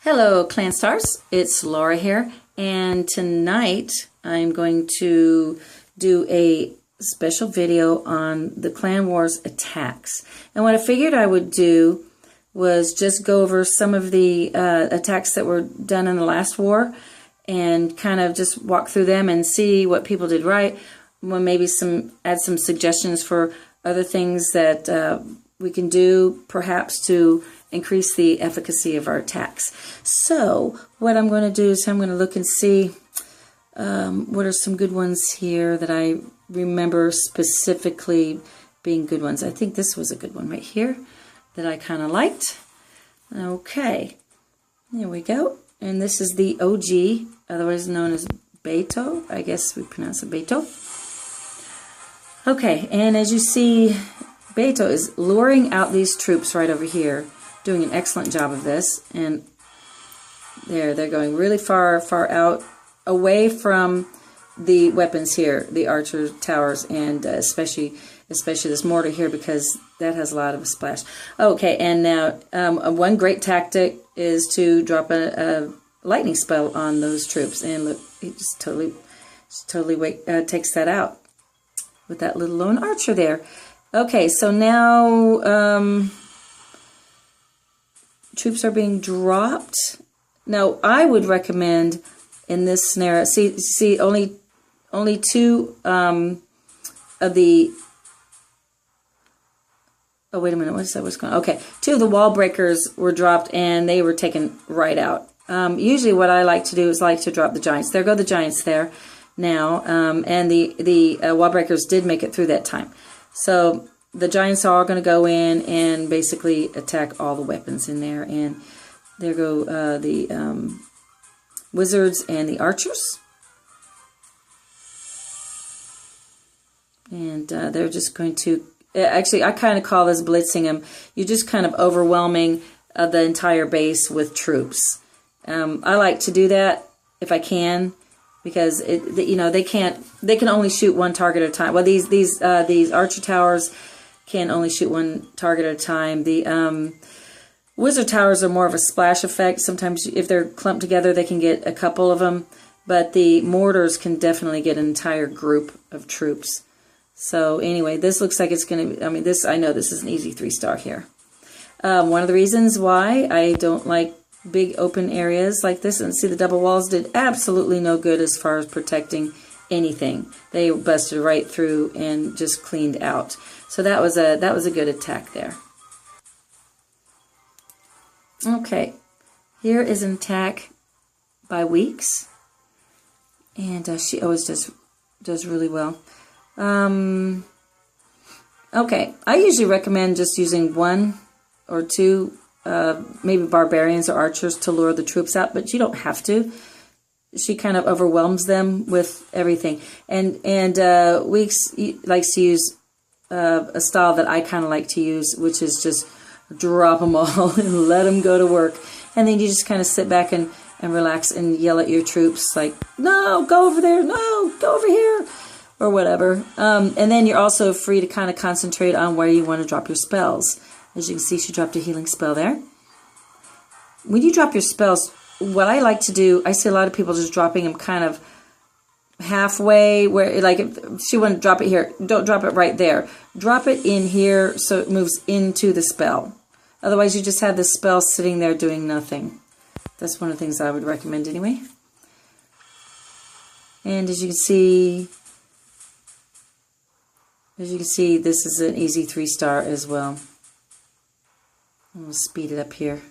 Hello Clanstarz, it's Laura here, and tonight I'm going to do a special video on the Clan Wars attacks. And what I figured I would do was just go over some of the attacks that were done in the last war and kind of just walk through them and see what people did right. Well, maybe add some suggestions for other things that we can do perhaps to increase the efficacy of our attacks. So what I'm going to do is I'm going to look and see what are some good ones here that I remember specifically being good ones. I think this was a good one right here that I kind of liked. Okay, there we go. And this is the OG, otherwise known as Beto. I guess we pronounce it Beto. Okay, and as you see, Beto is luring out these troops right over here, doing an excellent job of this. And they're going really far out, away from the weapons here, the archer towers, and especially this mortar here, because that has a lot of splash. Okay, and now one great tactic is to drop a lightning spell on those troops, and look, he just totally takes that out with that little lone archer there. Okay, so now troops are being dropped. Now, I would recommend in this scenario, see only two of the, oh wait a minute, what's that? What's going on? Okay, two of the wall breakers were dropped and they were taken right out. Usually what I like to do is like to drop the giants. There go the giants there now, and the wall breakers did make it through that time. So the giants are all going to go in and basically attack all the weapons in there. And there go the wizards and the archers. And they're just going to, actually I kind of call this blitzing them. You're just kind of overwhelming the entire base with troops. I like to do that if I can, because they can only shoot one target at a time. Well, these archer towers can only shoot one target at a time. The wizard towers are more of a splash effect. Sometimes if they're clumped together, they can get a couple of them, but the mortars can definitely get an entire group of troops. So anyway, this looks like it's going to, I know this is an easy 3-star here. One of the reasons why I don't like big open areas like this, and see the double walls did absolutely no good as far as protecting anything. They busted right through and just cleaned out. So that was a good attack there. Okay, here is an attack by Weeks, and she always does really well. Okay, I usually recommend just using one or two maybe barbarians or archers to lure the troops out, but you don't have to. She kind of overwhelms them with everything. And Weeks likes to use a style that I kind of like to use, which is just drop them all and let them go to work. And then you just kind of sit back and relax and yell at your troops like, no, go over there, no, go over here, or whatever. And then you're also free to kind of concentrate on where you want to drop your spells. As you can see, she dropped a healing spell there. When you drop your spells, what I like to do, I see a lot of people just dropping them kind of halfway, where, like, if she wanted to drop it here, don't drop it right there. Drop it in here so it moves into the spell. Otherwise, you just have the spell sitting there doing nothing. That's one of the things I would recommend anyway. And as you can see, this is an easy 3-star as well. I'm going to speed it up here.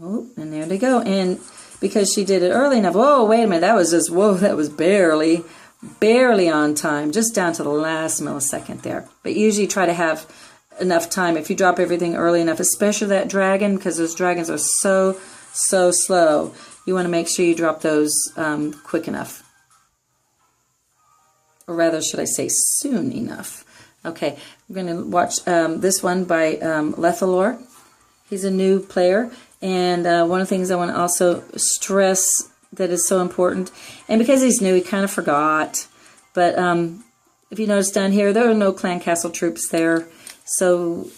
Oh, and there they go. And because she did it early enough, whoa, wait a minute, that was just, whoa, that was barely on time, just down to the last millisecond there. But usually try to have enough time. If you drop everything early enough, especially that dragon, because those dragons are so slow, you want to make sure you drop those quick enough. Or rather, should I say soon enough. Okay, we're going to watch this one by Lethalor. He's a new player, and one of the things I want to also stress that is so important, and because he's new, he kind of forgot, but if you notice down here, there are no clan castle troops there, so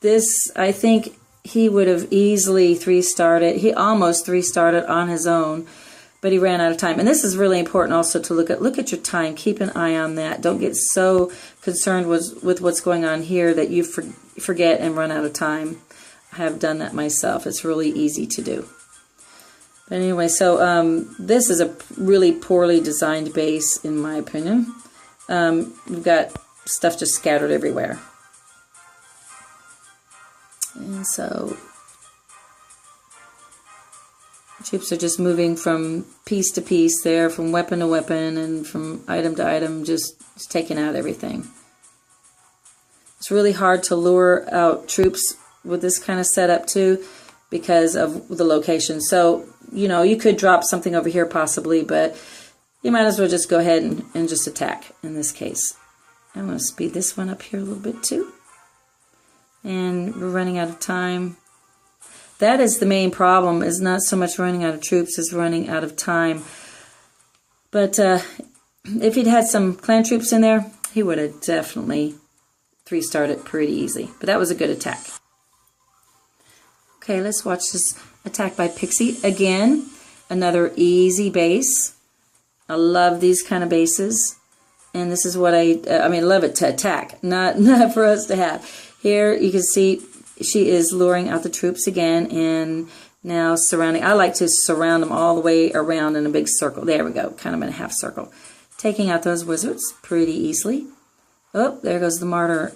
this, I think, he would have easily 3-starred it. He almost 3-starred it on his own, but he ran out of time. And this is really important also to look at your time. Keep an eye on that. Don't get so concerned with what's going on here that you forget and run out of time. I have done that myself. It's really easy to do. But anyway, so this is a really poorly designed base, in my opinion. We've got stuff just scattered everywhere. And so troops are just moving from piece to piece there, from weapon to weapon, and from item to item, just taking out everything. It's really hard to lure out troops with this kind of setup too, because of the location. So, you know, you could drop something over here possibly, but you might as well just go ahead and just attack in this case. I'm going to speed this one up here a little bit too. And we're running out of time. That is the main problem, is not so much running out of troops as running out of time. But if he'd had some clan troops in there, he would have definitely 3-starred it pretty easy. But that was a good attack. Okay, let's watch this attack by Pixie. Again, another easy base. I love these kind of bases. And this is what I love it to attack, not for us to have. Here you can see she is luring out the troops again, and now surrounding. I like to surround them all the way around in a big circle. There we go, kind of in a half circle. Taking out those wizards pretty easily. Oh, there goes the mortar.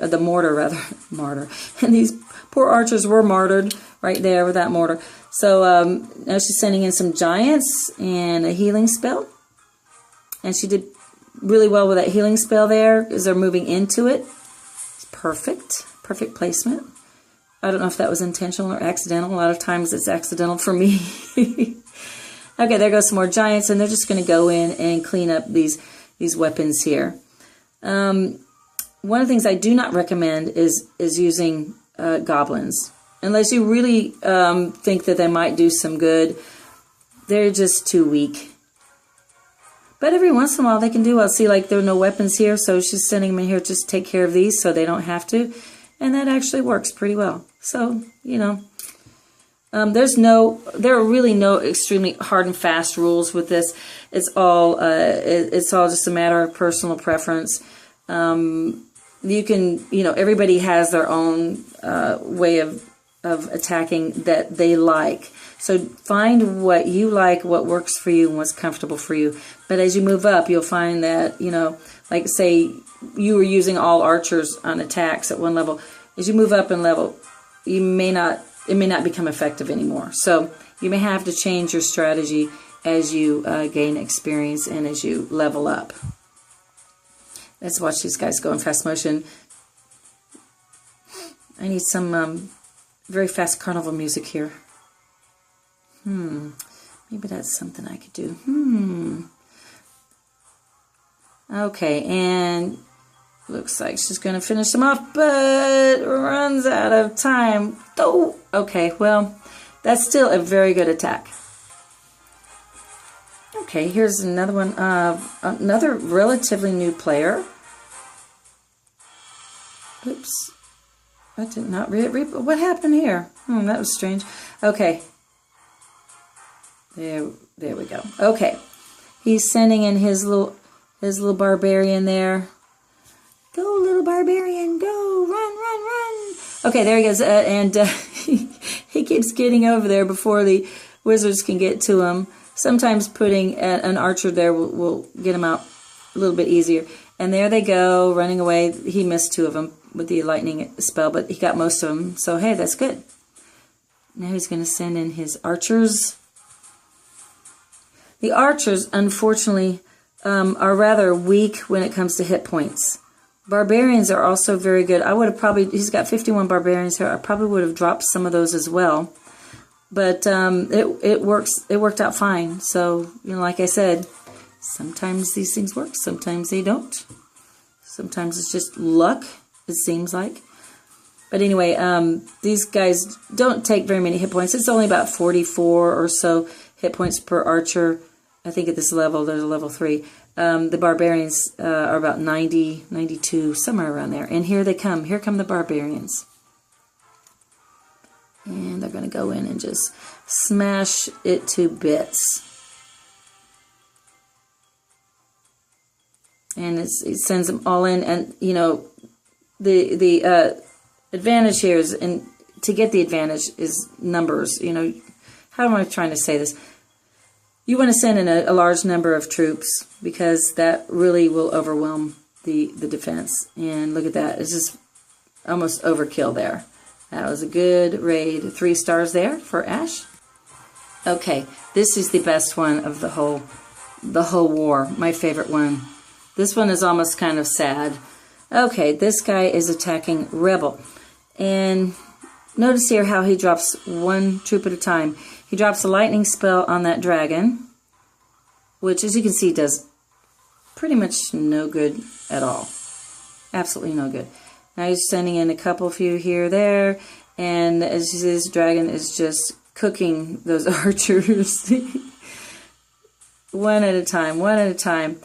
And these poor archers were martyred right there with that mortar. So now she's sending in some giants and a healing spell. And she did really well with that healing spell there, as they're moving into it. It's perfect. Perfect placement. I don't know if that was intentional or accidental. A lot of times it's accidental for me. Okay, there goes some more giants, and they're just going to go in and clean up these weapons here. One of the things I do not recommend is using goblins. Unless you really think that they might do some good. They're just too weak. But every once in a while they can do well. See, like there are no weapons here, so she's sending them in here just to take care of these so they don't have to. And that actually works pretty well. So, you know, there are really no extremely hard and fast rules with this. It's all just a matter of personal preference. You can, you know, everybody has their own way of attacking that they like. So find what you like, what works for you, and what's comfortable for you. But as you move up, you'll find that, you know, like say you were using all archers on attacks at one level. As you move up in level, it may not become effective anymore. So you may have to change your strategy as you gain experience and as you level up. Let's watch these guys go in fast motion. I need some very fast carnival music here. Maybe that's something I could do. Okay, and looks like she's going to finish them off, but runs out of time. Oh, okay, well, that's still a very good attack. Okay, here's another one. Another relatively new player. Oops. I did not read. What happened here? That was strange. Okay. There we go. Okay. He's sending in his little barbarian there. Go, little barbarian, go, run. Okay, there he goes, and he keeps getting over there before the wizards can get to him. Sometimes putting an archer there will get him out a little bit easier. And there they go, running away. He missed 2 of them with the lightning spell, but he got most of them. So, hey, that's good. Now he's going to send in his archers. The archers, unfortunately, are rather weak when it comes to hit points. Barbarians are also very good. I would have probably, he's got 51 barbarians here. I probably would have dropped some of those as well. But it worked out fine. So, you know, like I said, sometimes these things work, sometimes they don't. Sometimes it's just luck, it seems like. But anyway, these guys don't take very many hit points. It's only about 44 or so hit points per archer. I think at this level, there's a level 3. The barbarians are about 90, 92, somewhere around there. And here they come. Here come the barbarians. And they're going to go in and just smash it to bits. And it sends them all in. And, you know, the advantage here is, and to get the advantage is numbers. You know, how am I trying to say this? You want to send in a large number of troops because that really will overwhelm the defense. And look at that. It's just almost overkill there. That was a good raid. 3 stars there for Ash. Okay, this is the best one of the whole war. My favorite one. This one is almost kind of sad. Okay, this guy is attacking Rebel. And notice here how he drops 1 troop at a time. He drops a lightning spell on that dragon, which, as you can see, does pretty much no good at all. Absolutely no good. Now he's sending in a couple few here, there, and as you see, this dragon is just cooking those archers. One at a time, one at a time.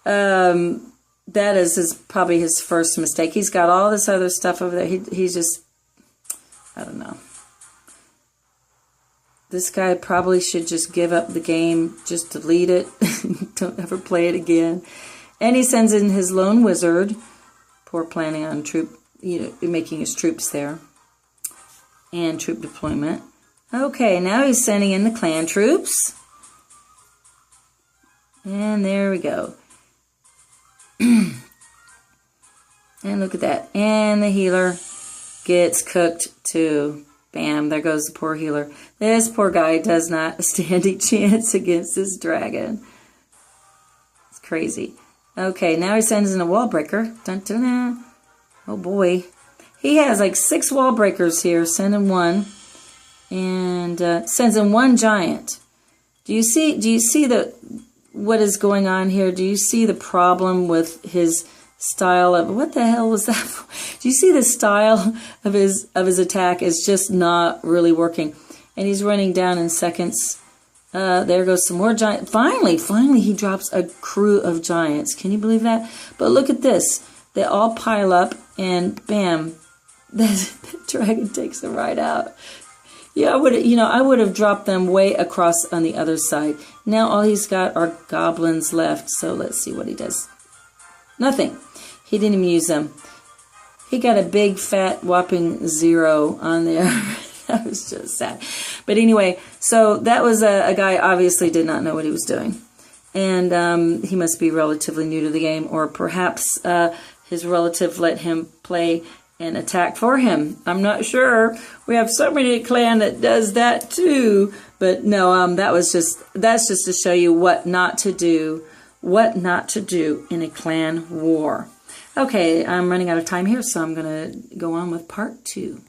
That is probably his first mistake. He's got all this other stuff over there. He's just, I don't know. This guy probably should just give up the game, just delete it, don't ever play it again. And he sends in his lone wizard. Poor planning on making his troops there. And troop deployment. Okay, now he's sending in the clan troops. And there we go. And look at that. And the healer gets cooked too. Bam, there goes the poor healer. This poor guy does not stand a chance against this dragon. It's crazy. Okay, now he sends in a wall breaker. Dun, dun, dun. Oh boy. He has like 6 wall breakers here. Send in 1. And sends in 1 giant. Do you see what is going on here? Do you see the problem with his style of, what the hell was that for? Do you see the style of his attack is just not really working? And he's running down in seconds. There goes some more giants. Finally he drops a crew of giants. Can you believe that? But look at this. They all pile up and bam, the dragon takes them right out. Yeah, I would have dropped them way across on the other side. Now all he's got are goblins left. So let's see what he does. Nothing. He didn't even use them. He got a big fat whopping 0 on there. That was just sad. But anyway, so that was a guy obviously did not know what he was doing. And he must be relatively new to the game, or perhaps his relative let him play and attack for him. I'm not sure. We have somebody in clan that does that too. But no, that's just to show you what not to do in a clan war. Okay, I'm running out of time here, so I'm going to go on with part 2.